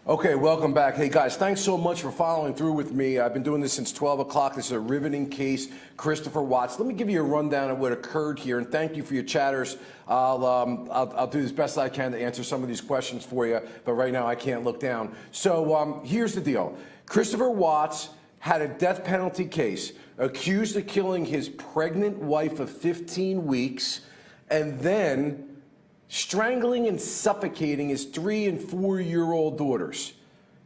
Okay, welcome back. Hey guys, thanks so much for following through with me. I've been doing this since 12 o'clock. This is a riveting case, Christopher Watts. Let me give you a rundown of what occurred here, and thank you for your chatters. I'll do as best I can to answer some of these questions for you, but right now I can't look down. So here's the deal. Christopher Watts had a death penalty case, accused of killing his pregnant wife of 15 weeks, and then strangling and suffocating his 3- and 4-year-old daughters,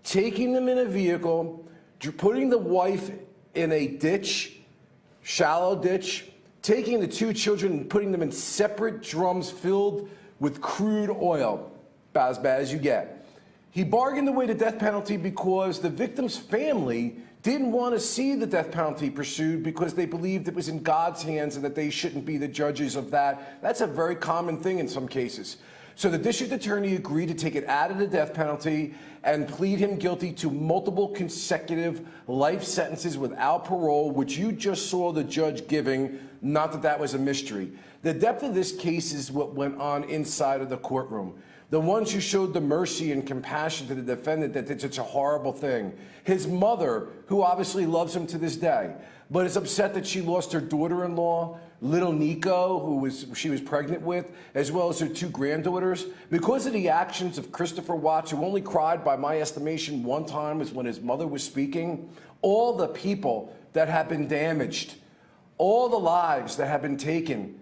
taking them in a vehicle, putting the wife in a ditch, shallow ditch, taking the 2 children and putting them in separate drums filled with crude oil, about as bad as you get. He bargained away the death penalty because the victim's family didn't want to see the death penalty pursued because they believed it was in God's hands and that they shouldn't be the judges of that. That's a very common thing in some cases. So the district attorney agreed to take it out of the death penalty and plead him guilty to multiple consecutive life sentences without parole, which you just saw the judge giving. Not that that was a mystery. The depth of this case is what went on inside of the courtroom. The ones who showed the mercy and compassion to the defendant that did such a horrible thing. His mother, who obviously loves him to this day, but is upset that she lost her daughter-in-law, little Nico, who she was pregnant with, as well as her 2 granddaughters. Because of the actions of Christopher Watts, who only cried, by my estimation, 1 time was when his mother was speaking, all the people that have been damaged, all the lives that have been taken,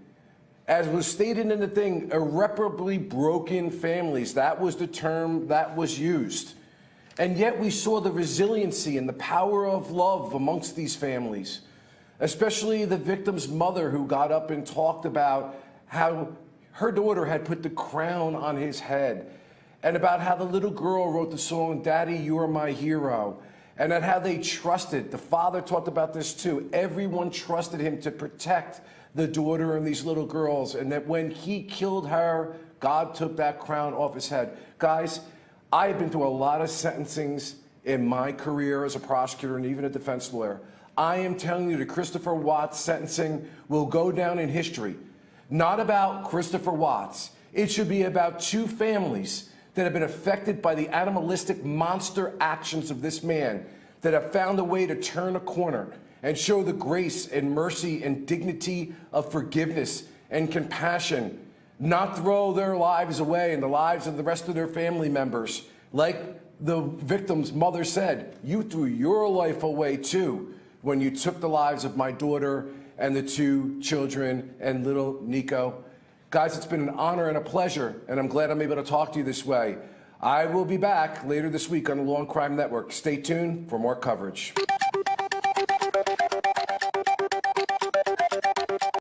as was stated in the thing, irreparably broken families. That was the term that was used. And yet we saw the resiliency and the power of love amongst these families, especially the victim's mother, who got up and talked about how her daughter had put the crown on his head, and about how the little girl wrote the song, "Daddy, You're My Hero," and at how they trusted. The father talked about this too. Everyone trusted him to protect the daughter and these little girls, and that when he killed her, God took that crown off his head. Guys, I have been through a lot of sentencings in my career as a prosecutor and even a defense lawyer. I am telling you, the Christopher Watts sentencing will go down in history. Not about Christopher Watts. It should be about 2 families that have been affected by the animalistic monster actions of this man, that have found a way to turn a corner and show the grace and mercy and dignity of forgiveness and compassion, not throw their lives away and the lives of the rest of their family members. Like the victim's mother said, you threw your life away too when you took the lives of my daughter and the 2 children and little Nico. Guys, it's been an honor and a pleasure, and I'm glad I'm able to talk to you this way. I will be back later this week on the Law and Crime Network. Stay tuned for more coverage.